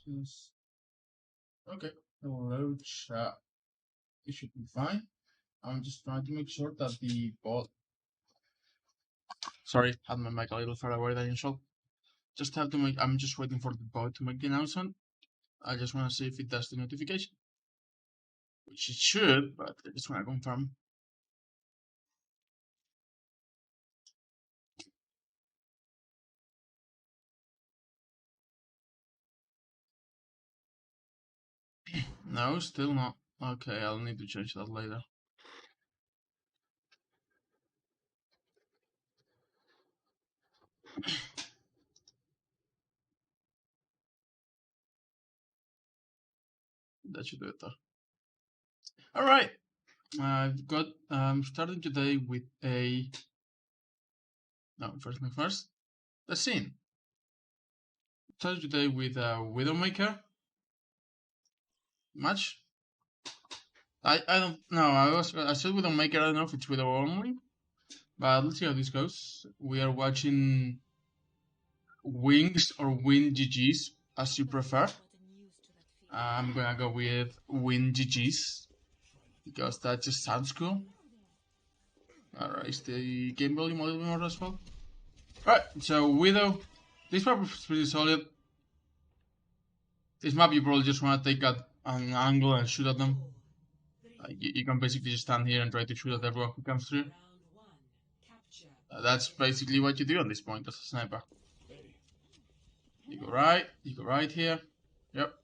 Just okay. Hello, chat. It should be fine. I'm just trying to make sure that the bot. Sorry, had my mic a little far away than usual. Just have to make. I'm just waiting for the bot to make the announcement. I just want to see if it does the notification, which it should, but I just want to confirm. No, still not. Okay, I'll need to change that later. That should do it though. All right. I've got starting today with a no first thing first. The scene. Starting today with a Widowmaker match. I don't know. I said Widowmaker. I don't know if it's Widow only, but let's see how this goes. We are watching Wings or Win GGs as you prefer. I'm gonna go with Win GGs because that just sounds cool. Alright, is the game volume a little bit more as well? Alright, so Widow. This map is pretty solid. This map you probably just want to take an angle and shoot at them. You can basically just stand here and try to shoot at everyone who comes through. That's basically what you do at this point as a sniper. You go right here. Yep.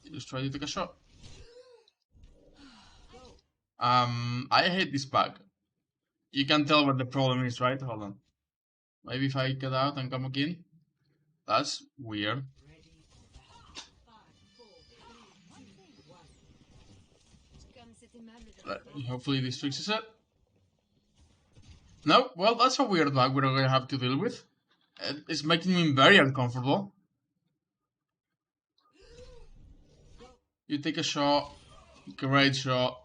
You just try to take a shot. I hate this bug. You can tell what the problem is, right? Hold on. Maybe if I get out and come again. That's weird. Hopefully this fixes it. No, well, that's a weird bug we're gonna have to deal with. It's making me very uncomfortable. You take a shot. Great shot.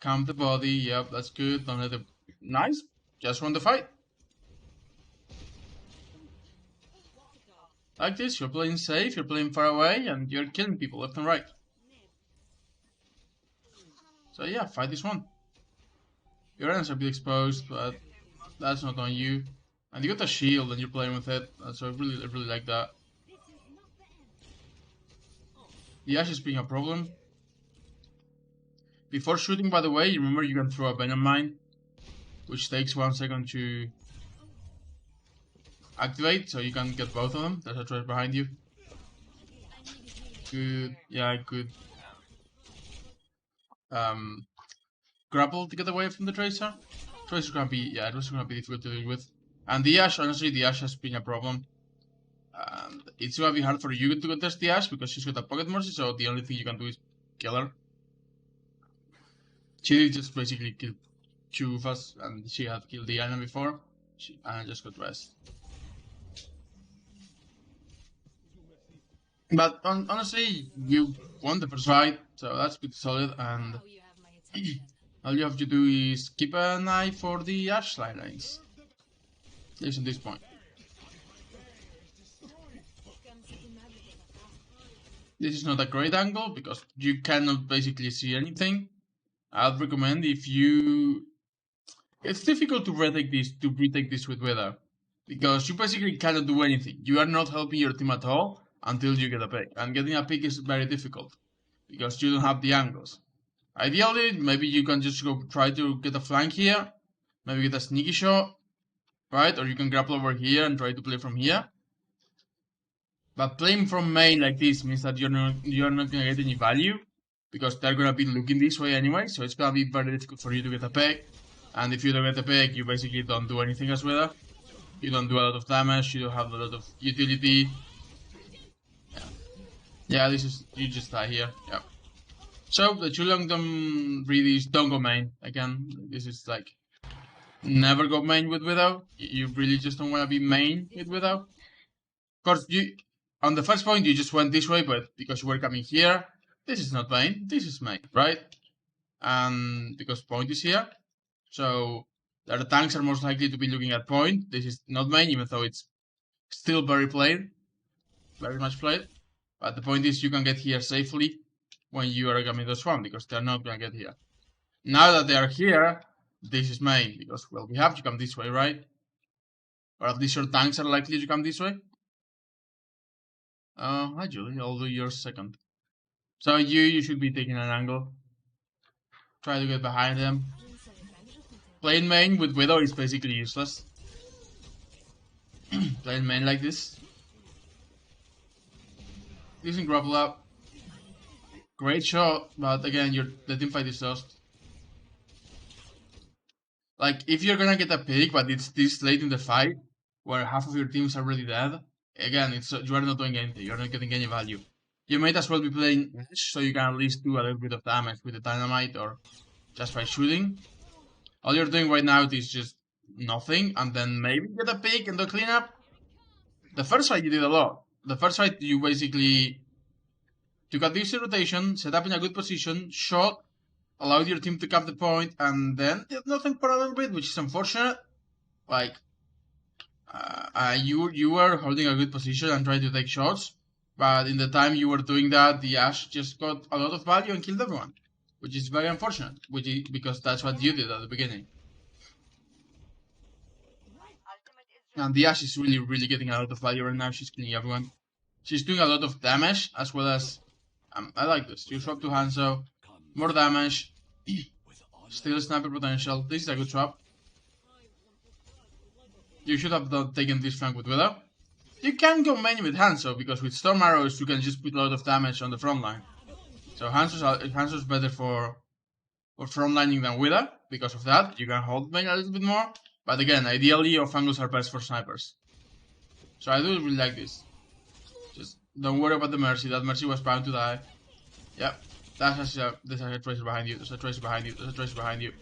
Count the body. Yep, that's good. Don't let it. Nice. Just won the fight. Like this, you're playing safe, you're playing far away, and you're killing people left and right. So yeah, fight this one. Your enemies are a bit exposed, but that's not on you. And you got a shield and you're playing with it, so I really like that. The Ash is being a problem. Before shooting, by the way, you remember you can throw a Venom Mine, which takes 1 second to activate, so you can get both of them. There's a tracer behind you. Good, yeah, good. Grapple to get away from the tracer. Tracer's gonna be, yeah, it was gonna be difficult to deal with. And the Ash, honestly, the Ash has been a problem. And it's gonna be hard for you to contest the Ash because she's got a pocket mercy, so the only thing you can do is kill her. She did just basically kill two of us, and she had killed the enemy before, and just got rest. But honestly, you won the first fight, so that's pretty solid, and all you have to do is keep an eye for the Ash lines. At least at this point. This is not a great angle because you cannot basically see anything. I'd recommend if you... It's difficult to retake this with weather because you basically cannot do anything. You are not helping your team at all until you get a pick, and getting a pick is very difficult because you don't have the angles. Ideally, maybe you can just go try to get a flank here, maybe get a sneaky shot, right? Or you can grapple over here and try to play from here. But playing from main like this means that you're not gonna get any value because they're gonna be looking this way anyway. So it's gonna be very difficult for you to get a peg. And if you don't get a peg, you basically don't do anything as well. You don't do a lot of damage. You don't have a lot of utility. Yeah, this is you just die here. Yeah. So the too long term read is don't go main. Again, this is like never go main with Widow. You really just don't want to be main with Widow. Of course, you on the first point you just went this way, but because you were coming here, this is not main. This is main, right? And because point is here, so the tanks are most likely to be looking at point. This is not main, even though it's still very plain. very much played. But the point is you can get here safely when you are coming to swamp, because they're not gonna get here. Now that they are here, this is main, because, well, we have to come this way, right? Or at least your tanks are likely to come this way. Hi Julie, I'll do yours second. So you should be taking an angle. Try to get behind them. Playing main with Widow is basically useless. Playing main like this. Using grapple up. Great shot, but again, the team fight is lost. Like, if you're gonna get a pick, but it's this late in the fight, where half of your team is already dead, again, you are not doing anything, you're not getting any value. You might as well be playing Ash, so you can at least do a little bit of damage with the dynamite, or just by shooting. All you're doing right now is just nothing, and then maybe get a pick and do cleanup. The first fight you did a lot. The first fight you basically took a decent rotation, set up in a good position, shot, allowed your team to cap the point, and then did nothing for a little bit, which is unfortunate. Like, you were holding a good position and trying to take shots, but in the time you were doing that, the Ashe just got a lot of value and killed everyone, which is very unfortunate, because that's what you did at the beginning. And the Ashe is really, really getting a lot of value right now. She's killing everyone. She's doing a lot of damage, as well as... I like this. You swap to Hanzo, more damage, still sniper potential. This is a good swap. You should have taken this flank with Widow. You can go main with Hanzo, because with Storm Arrows you can just put a lot of damage on the front line. So Hanzo's better for frontlining than Widow. Because of that, you can hold main a little bit more. But again, ideally your angles are best for snipers. So I do really like this. Just don't worry about the Mercy. That Mercy was bound to die. Yep. There's a Tracer behind you. There's a Tracer behind you. There's a Tracer behind you.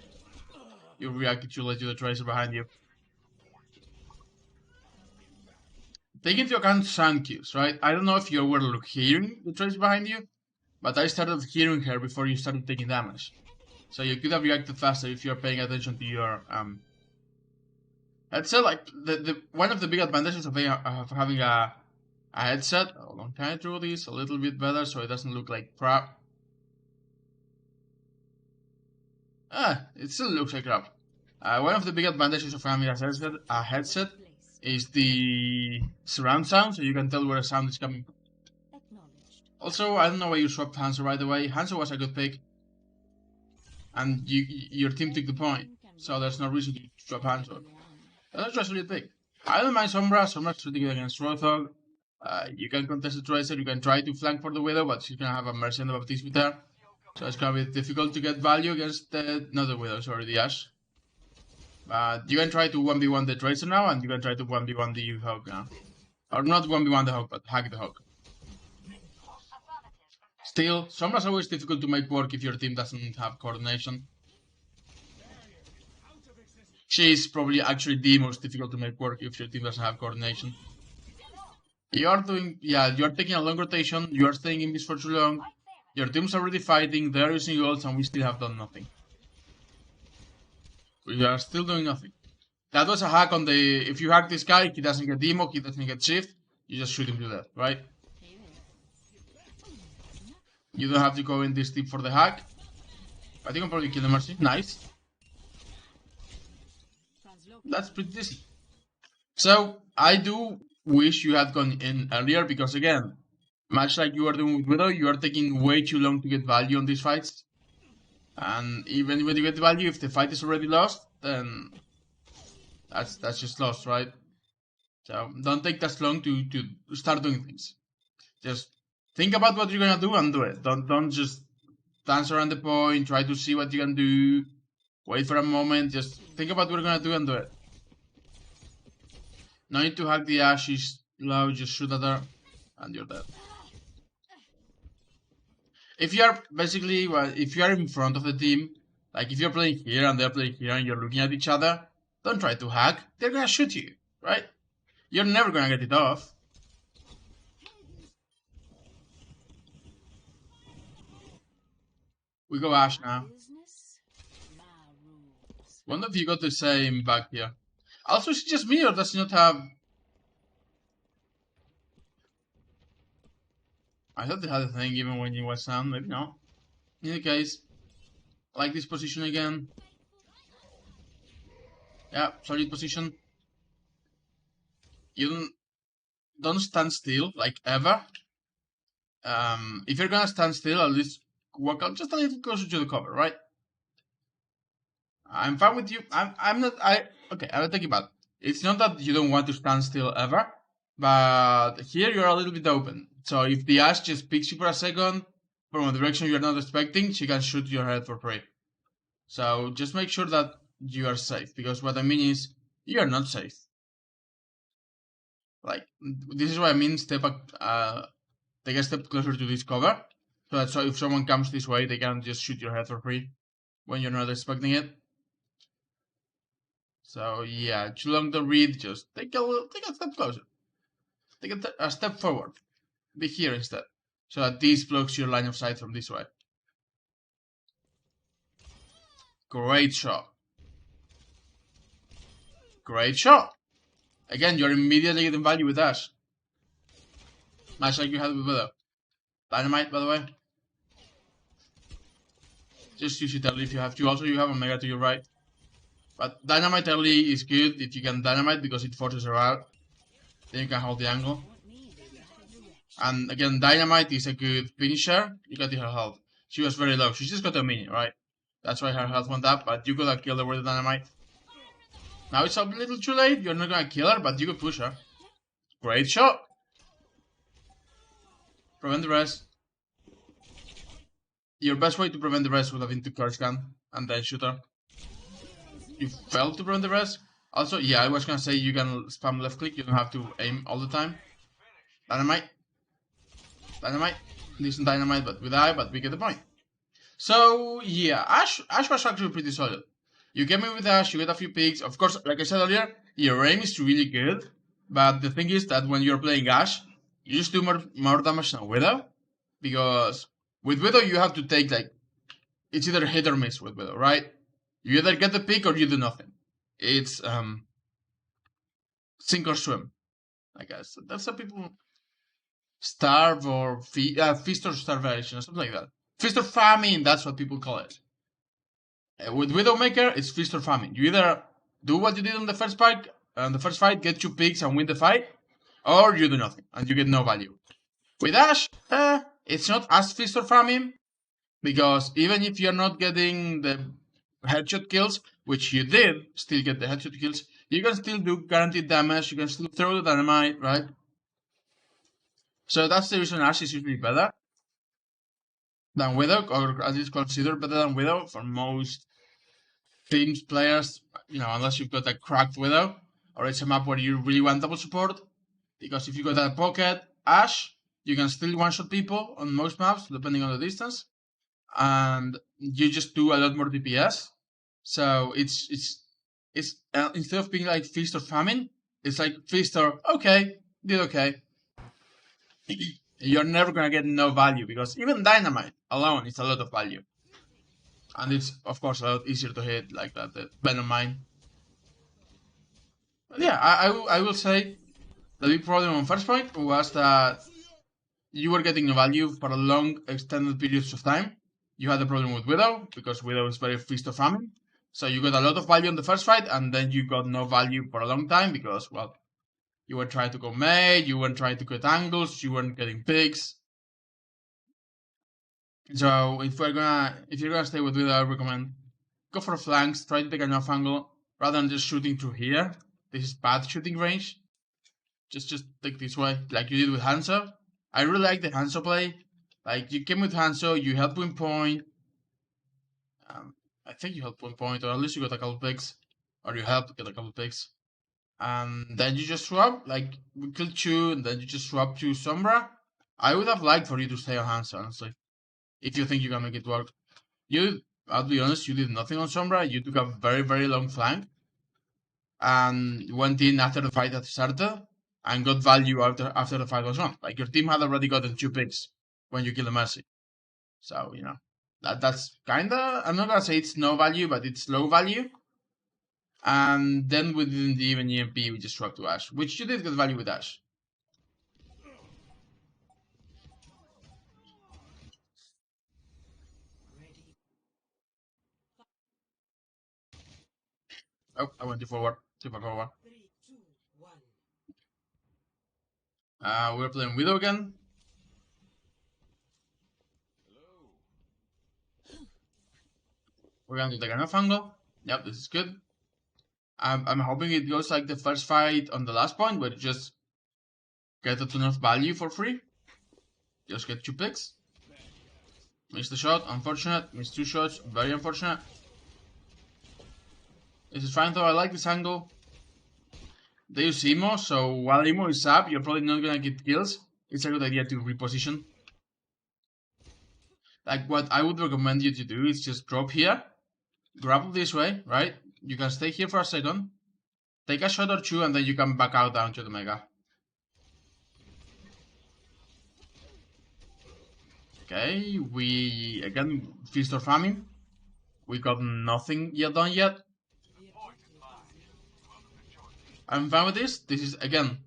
You reacted too late to the Tracer behind you. Take into account sound cues, right? I don't know if you were hearing the Tracer behind you, but I started hearing her before you started taking damage. So you could have reacted faster if you're paying attention to your headset. Like, one of the big advantages of having a headset. Hold on, can I draw this a little bit better so it doesn't look like crap? It still looks like crap. One of the big advantages of having a headset is the surround sound, so you can tell where a sound is coming from. Also, I don't know why you swapped Hanzo right away. Hanzo was a good pick, and your team took the point, so there's no reason to swap Hanzo. That's just a really pick. I don't mind Sombra. Sombra's pretty good against Rothog. You can contest the Tracer, you can try to flank for the Widow, but she's gonna have a Mercy and the Baptiste with her. So it's gonna be difficult to get value against not the Widow, sorry, the Ashe. But you can try to 1v1 the Tracer now, and you can try to 1v1 the Hawk now. Or not 1v1 the Hawk, but hack the Hawk. Still, Sombra's always difficult to make work if your team doesn't have coordination. She's probably actually the most difficult to make work if your team doesn't have coordination. You're taking a long rotation, you are staying in this for too long, your team's already fighting, they're using ults, and we still have done nothing. We are still doing nothing. That was a hack on the... If you hack this guy, he doesn't get demo, he doesn't get shift, you just shoot him to death, right? You don't have to go in this deep for the hack. I think I'm probably kill the Mercy. Nice. That's pretty decent. So, I do wish you had gone in earlier, because again, much like you are doing with Widow, you are taking way too long to get value on these fights. And even when you get value, if the fight is already lost, then that's just lost, right? So don't take that long to start doing things. Just think about what you're gonna do and do it. Don't just dance around the point, try to see what you can do, wait for a moment, just think about what you're gonna do and do it. No need to hack the Ashe, she's low, just shoot at her, and you're dead. If you are basically, if you are in front of the team, like if you're playing here and they're playing here and you're looking at each other, don't try to hack, they're gonna shoot you, right? You're never gonna get it off. We go Ashe now. One of you got the same back here. Also, is it just me or does he not have... I thought they had a thing even when you was down, maybe no. In any case, I like this position again. Yeah, solid position. You don't stand still, like ever. If you're gonna stand still, at least walk out just a little closer to the cover, right? I'm fine with you. I'm not. Okay. I'll take it back. It's not that you don't want to stand still ever, but here you're a little bit open. So if the Ash just picks you for a second from a direction you're not expecting, she can shoot your head for free. So just make sure that you are safe, because what I mean is you are not safe. Like, this is what I mean. Take a step closer to this cover, so if someone comes this way, they can just shoot your head for free when you're not expecting it. So yeah, too long to read. Just take a step closer. Take a step forward. Be here instead, so that this blocks your line of sight from this way. Great shot. Great shot. Again, you're immediately getting value with Ash. Much like you had with Widow. Dynamite, by the way. Just use it early if you have to. Also, you have Omega to your right. But Dynamite early is good if you can Dynamite, because it forces her out. Then you can hold the angle. And again, Dynamite is a good finisher. You got her health. She was very low. She just got a mini, right? That's why her health went up, but you could have killed her with Dynamite. Now it's a little too late. You're not gonna kill her, but you could push her. Great shot. Prevent the rest. Your best way to prevent the rest would have been to curse gun and then shoot her. You failed to prevent the rest. Also, yeah, I was gonna say you can spam left click. You don't have to aim all the time. Dynamite. Dynamite. Decent dynamite, but we die, but we get the point. So yeah, Ash was actually pretty solid. You came in with Ash, you get a few picks. Of course, like I said earlier, your aim is really good. But the thing is that when you're playing Ash, you just do more damage than Widow. Because with Widow you have to take, like, it's either hit or miss with Widow, right? You either get the pick or you do nothing. It's sink or swim, I guess. That's how people starve or feast or starvation or something like that. Feast or famine, that's what people call it. With Widowmaker, it's feast or famine. You either do what you did on the first fight, get 2 picks and win the fight, or you do nothing and you get no value. With Ash, it's not as feast or famine, because even if you're not getting the headshot kills, which you did still get the headshot kills, you can still do guaranteed damage, you can still throw the dynamite, right? So that's the reason Ash is usually better than Widow, or at least considered better than Widow for most teams players, unless you've got a cracked Widow, or it's a map where you really want double support. Because if you got a pocket Ash, you can still one-shot people on most maps, depending on the distance, and you just do a lot more DPS. So it's instead of being like feast or famine, it's like feast or okay, did okay. You're never gonna get no value, because even dynamite alone is a lot of value. And it's, of course, a lot easier to hit like that, the Venom Mine. But yeah, I will say the big problem on first point was that you were getting no value for a long, extended periods of time. You had a problem with Widow, because Widow is very feast or famine. So you got a lot of value on the first fight, and then you got no value for a long time, because, well, you were trying to go May, you weren't trying to cut angles, you weren't getting picks. So if you're gonna stay with Widow, I recommend go for flanks, try to take an off angle, rather than just shooting through here. This is bad shooting range. Just take this way, like you did with Hanzo. I really like the Hanzo play. Like, you came with Hanzo, you held point. I think you held point, or at least you got a couple picks, or you helped get a couple picks. And then you just swap, like, we killed 2, and then you just swap to Sombra. I would have liked for you to stay on Hanzo, honestly, if you think you can make it work. I'll be honest, you did nothing on Sombra. You took a very, very long flank, and went in after the fight had started, and got value after the fight was on. Like, your team had already gotten 2 picks when you kill the Mercy. So, that's kinda, I'm not gonna say it's no value, but it's low value. And then within the even EMP, we just swapped to Ash, which you did get value with Ash. Oh, I went too forward. Too far forward. We're playing Widow again. We're going to take an off angle. Yep, this is good. I'm hoping it goes like the first fight on the last point, where you just get a ton of value for free. Just get 2 picks. Missed the shot, unfortunate. Missed 2 shots, very unfortunate. This is fine though, I like this angle. They use Emo, so while Emo is up, you're probably not gonna get kills. It's a good idea to reposition. Like, what I would recommend you to do is just drop here, grapple this way, right? You can stay here for a second, take a shot or 2, and then you can back out down to the Mega. Okay, we again Feast or Famine. We got nothing yet done yet. I'm fine with this. This is again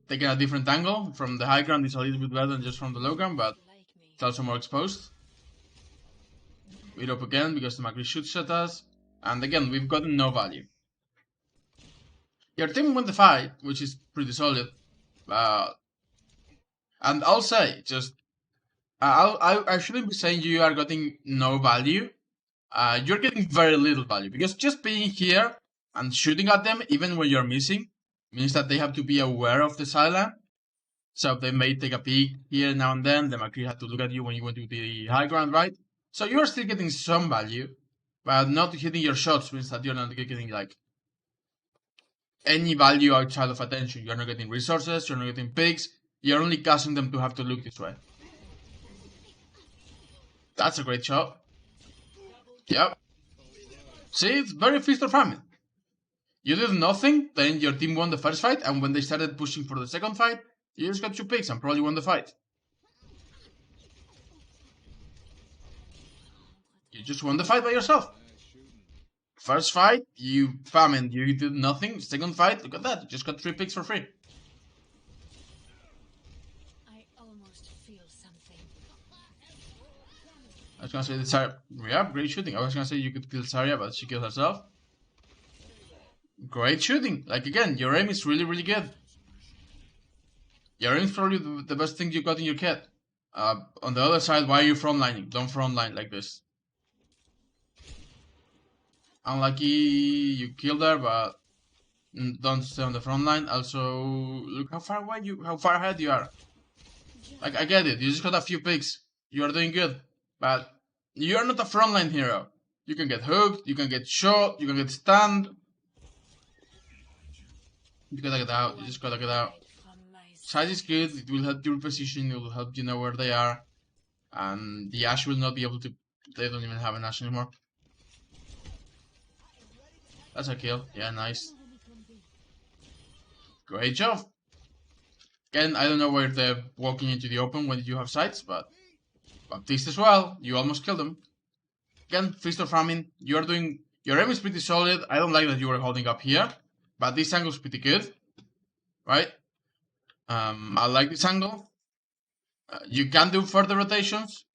taking a different angle. From the high ground, it's a little bit better than just from the low ground, but it's also more exposed. We drop again because the Macri shoots at us, and again we've gotten no value. Your team won the fight, which is pretty solid. And I'll say, just I shouldn't be saying you are getting no value. You're getting very little value because just being here and shooting at them, even when you're missing, means that they have to be aware of the sideline. So they may take a peek here now and then. The Macri had to look at you when you went to the high ground, right? So you're still getting some value, but not hitting your shots means that you're not getting like any value outside of attention. You're not getting resources, you're not getting picks, you're only causing them to have to look this way. That's a great shot. Yep. See, it's very Feast or Famine. You did nothing, then your team won the first fight, and when they started pushing for the second fight, you just got 2 picks and probably won the fight. You just won the fight by yourself. First fight, you famine, you did nothing. Second fight, look at that, you just got 3 picks for free. I almost feel something. I was gonna say the Zarya. Yeah, great shooting. I was gonna say you could kill Zarya, but she killed herself. Great shooting. Like again, your aim is really, really good. Your aim is probably the best thing you got in your kit. On the other side, why are you frontlining? Don't frontline like this. Unlucky, you killed her, but don't stay on the front line. Also, look how far away how far ahead you are. Like, I get it, you just got a few picks. You are doing good, but you are not a frontline hero. You can get hooked, you can get shot, you can get stunned. You gotta get out, you just gotta get out. Size is good, it will help you reposition, it will help you know where they are. And the Ashe will not be able to, they don't even have an Ashe anymore. That's a kill, yeah, nice. Great job. Again, I don't know where they're walking into the open when you have sights, but Baptiste as well, you almost killed him. Again, Feast or Famine, you're doing, your aim is pretty solid. I don't like that you were holding up here, but this angle is pretty good, right? I like this angle. You can do further rotations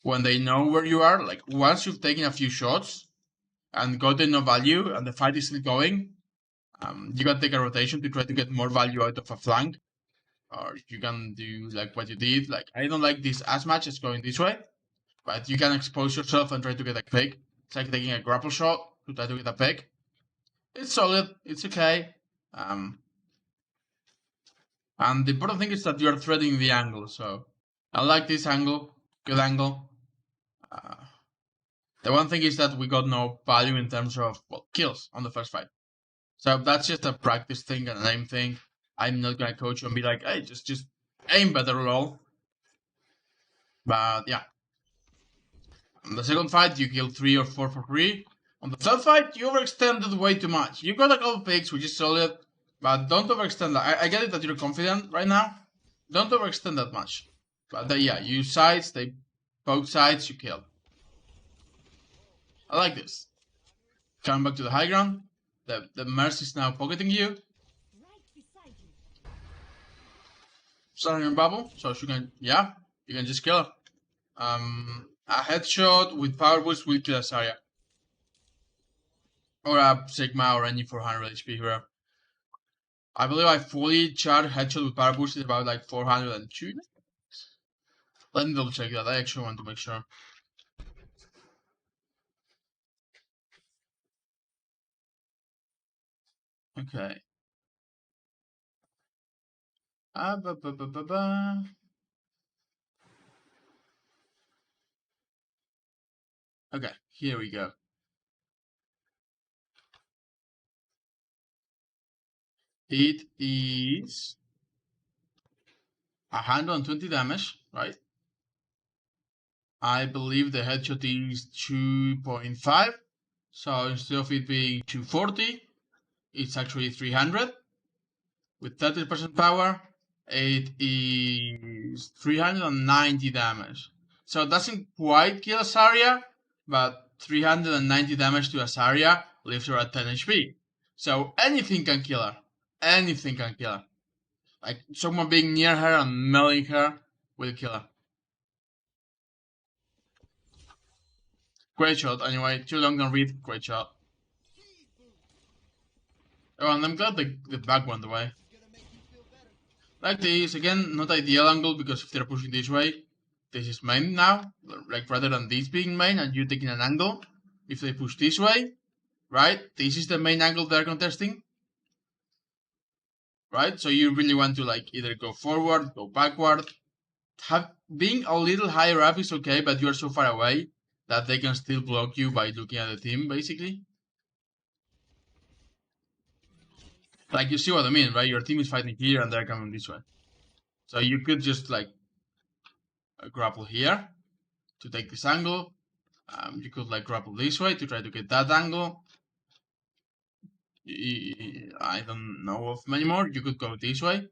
when they know where you are. Like once you've taken a few shots and gotten no value and the fight is still going, you can take a rotation to try to get more value out of a flank. Or you can do like what you did. Like I don't like this as much as going this way, but you can expose yourself and try to get a pick. It's like taking a grapple shot to try to get a pick. It's solid. It's okay. And the important thing is that you are threading the angle. So I like this angle. Good angle. The one thing is that we got no value in terms of kills on the first fight. So that's just a practice thing and an aim thing. I'm not gonna coach you and be like, hey, just aim better roll. But yeah. On the second fight, you killed 3 or 4 for free. On the third fight, you overextended way too much. You got a couple picks, which is solid, but don't overextend. I get it that you're confident right now. Don't overextend that much. But yeah, you sides, they both sides, you killed. I like this. Coming back to the high ground. The Mercy is now pocketing you. Starting your bubble, so she can, yeah, you can just kill her. A headshot with power boost will kill Zarya. or a Sigma or any 400 HP hero. I believe I fully charged headshot with power boost is about like 402. Let me double check that. I actually want to make sure. Okay. Ba, ba, ba, ba, ba. Okay, here we go. It is 120 damage, right? I believe the headshot is 2.5. So instead of it being 240, it's actually 300. With 30% power, it is 390 damage. So it doesn't quite kill Asaria, but 390 damage to Asaria leaves her at 10 HP. So anything can kill her. Anything can kill her. Like someone being near her and mailing her will kill her. Great shot, anyway. Too long to read. Great shot. Oh, and I'm glad the back went away. Like this, again, not ideal angle because if they're pushing this way, this is main now. Like rather than this being main and you taking an angle, if they push this way, right? This is the main angle they're contesting. Right? So you really want to like either go forward, go backward. Being a little higher up is okay, but you are so far away that they can still block you by looking at the team, basically. Like you see what I mean, right? Your team is fighting here and they're coming this way. So you could just like grapple here to take this angle. You could like grapple this way to try to get that angle. I don't know of many more. You could go this way,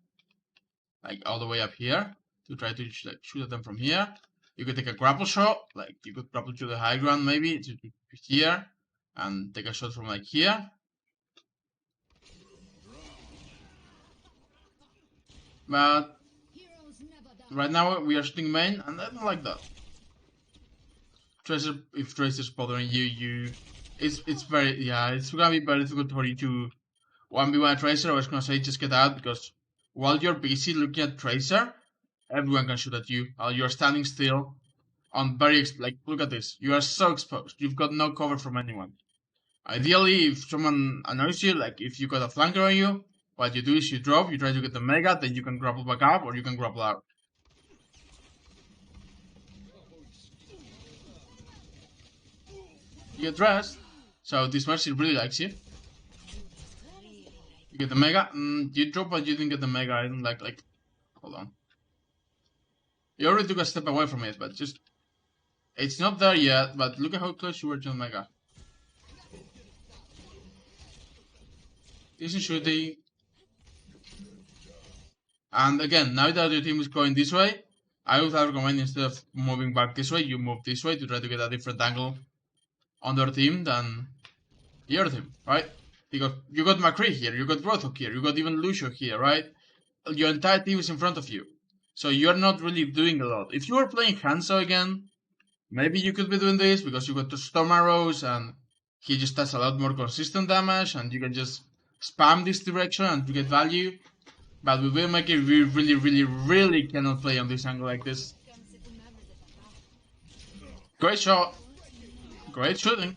like all the way up here to try to like shoot at them from here. You could take a grapple shot, like you could grapple to the high ground maybe to here and take a shot from like here. But right now we are shooting main and I don't like that. Tracer, if Tracer's bothering you, it's very, yeah, it's gonna be very difficult for you to 1v1 Tracer. I was gonna say just get out because while you're busy looking at Tracer, everyone can shoot at you. You're standing still on very, like, look at this. You are so exposed. You've got no cover from anyone. Ideally, if someone annoys you, like if you got a flanker on you, what you do is you drop, you try to get the mega, then you can grapple back up or you can grapple out. You get dressed, so this Mercy really likes you. You get the mega, you drop but you didn't get the mega, I don't like, hold on. You already took a step away from it, but just, it's not there yet, but look at how close you were to the mega. Decent shooting. And again, now that your team is going this way, I would recommend instead of moving back this way, you move this way to try to get a different angle on their team than your team, right? Because you got McCree here, you got Rothok here, you got even Lucio here, right? Your entire team is in front of you. So you're not really doing a lot. If you were playing Hanzo again, maybe you could be doing this because you got the Storm Arrows and he just does a lot more consistent damage and you can just spam this direction and you get value. But with Waymaker, we really cannot play on this angle like this. Great shot. Great shooting.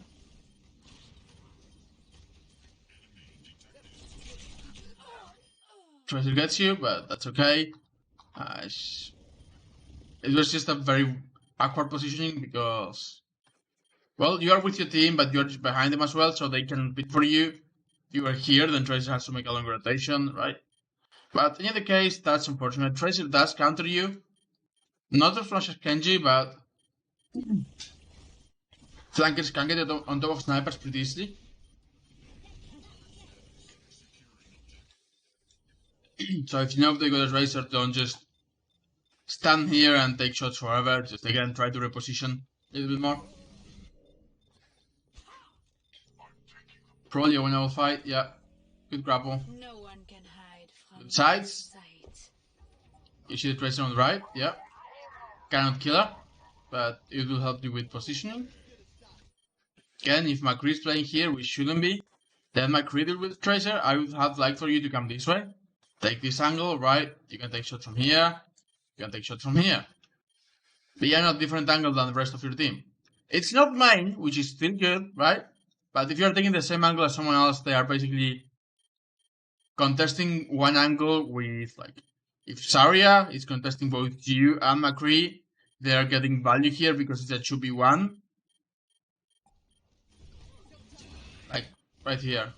Tracer gets you, but that's okay. It was just a very awkward positioning because, well, you are with your team, but you're just behind them as well, so they can beat for you. If you are here, then Tracer has to make a longer rotation, right? But in any case, that's unfortunate. Tracer does counter you. Not as much as Kenji, but flankers can get it on top of snipers pretty easily. So if you know they got a Tracer, don't just stand here and take shots forever. Just again try to reposition a little bit more. Probably a winnable fight, yeah. Good grapple. No one can hide from Good sides. sight. You see the Tracer on the right, yeah. Cannot kill her, but it will help you with positioning. Again, if McCree is playing here, which shouldn't be, then McCree deal with Tracer. I would have liked for you to come this way. Take this angle, right? You can take shots from here. You can take shots from here. But you're not different angle than the rest of your team. It's not mine, which is still good, right? But if you're taking the same angle as someone else, they are basically contesting one angle with, like, if Saria is contesting both you and McCree, they are getting value here because it's a 2v1. Like, right here.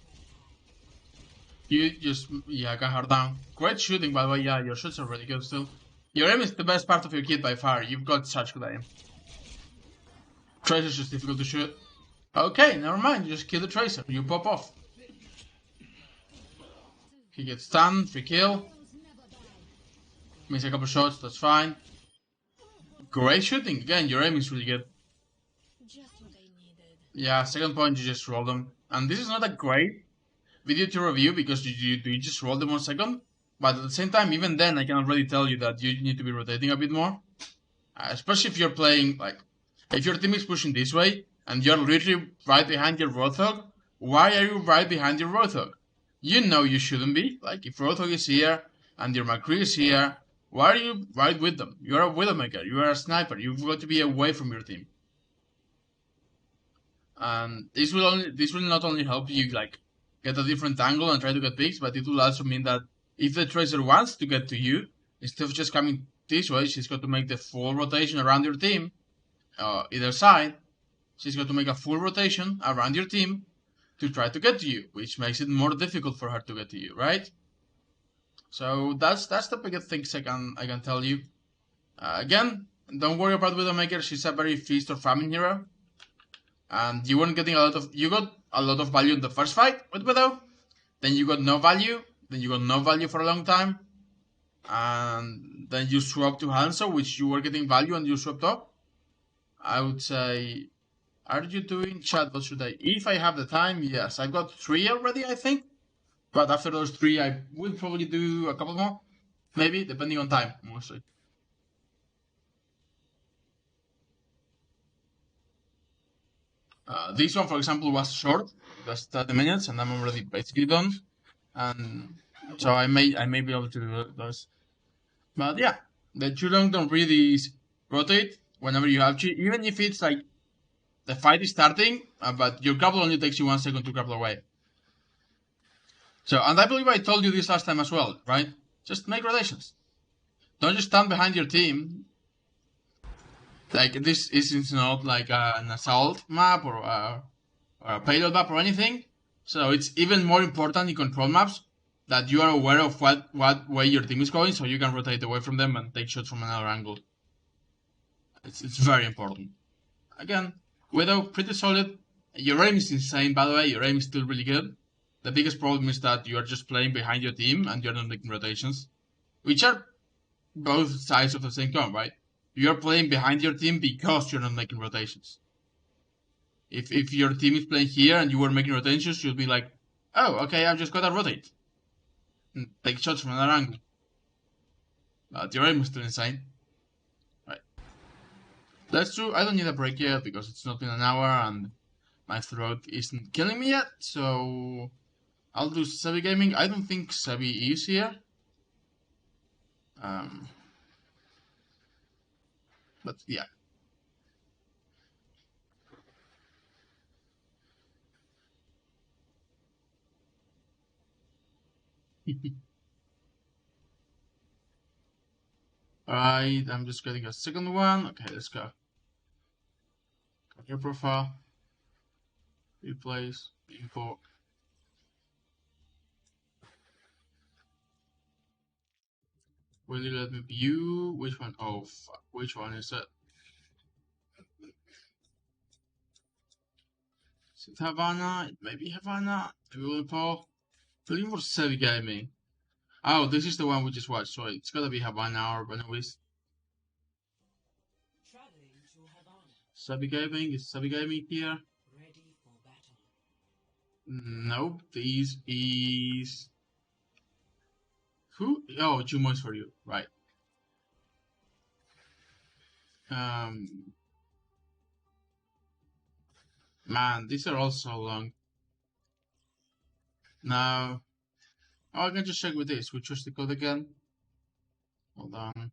You just, yeah, got her down. Great shooting, by the way. Yeah, your shots are really good still. Your aim is the best part of your kit by far. You've got such good aim. Tracer's just difficult to shoot. Okay, never mind. You just kill the Tracer. You pop off. He gets stunned. Free kill. Miss a couple shots. That's fine. Great shooting. Again, your aim is really good. Just what I needed. Yeah, second point, you just roll them. And this is not a great video to review because you just roll them 1 second. But at the same time, even then, I can already tell you that you need to be rotating a bit more. Especially if you're playing, like, if your team is pushing this way and you're literally right behind your Roadhog, why are you right behind your Roadhog? You know you shouldn't be. Like, if Roadhog is here and your McCree is here, why are you right with them? You're a Widowmaker, you are a sniper, you've got to be away from your team. And this will not only help you, like, get a different angle and try to get picks, but it will also mean that if the Tracer wants to get to you, instead of just coming this way, she's got to make the full rotation around your team, either side. She's got to make a full rotation around your team to try to get to you, which makes it more difficult for her to get to you, right? So that's the biggest things I can tell you. Again, don't worry about Widowmaker. She's a very feast or famine hero, and you got a lot of value in the first fight with Widow. Then you got no value. Then you got no value for a long time, and then you swap to Hanzo, which you were getting value and you swapped up. I would say, are you doing chat? What should I? If I have the time, yes. I've got 3 already, I think. But after those 3, I will probably do a couple more. Maybe, depending on time, mostly. This one, for example, was short. Just 30 minutes, and I'm already basically done. And so I may be able to do those. But yeah, the too long don't really rotate whenever you have to, even if it's like the fight is starting, but your grapple only takes you 1 second to grapple away. So, and I believe I told you this last time as well, right? Just make rotations. Don't just stand behind your team. Like, this is not like an assault map or a payload map or anything. So it's even more important in control maps that you are aware of what way your team is going, so you can rotate away from them and take shots from another angle. It's very important. Again, Widow, pretty solid. Your aim is insane, by the way. Your aim is still really good. The biggest problem is that you are just playing behind your team and you're not making rotations, which are both sides of the same coin, right? You're playing behind your team because you're not making rotations. If your team is playing here and you were making rotations, you'll be like, oh, okay, I've just got to rotate. And take shots from another angle. But your aim is still insane. Right. That's true. I don't need a break yet because it's not been an hour and my throat isn't killing me yet, so I'll do Sebi Gaming. I don't think Sebi is here. But yeah. Alright, I'm just getting a second one. Okay, let's go. Your profile. Replace. Import. Will you let me view? Which one? Oh, fuck. Which one is it? Is it Havana? It may be Havana. Maybe Nepal. Looking for Sebi Gaming. Oh, this is the one we just watched. So it's gotta be Havana or Benavis. Traveling to Havana. Sebi Gaming? Is Sebi Gaming here? Ready for battle. Nope. This is... Who? Oh, 2 months for you. Right. Man, these are all so long. Now, oh, I can just check with this. We choose the code again. Hold on.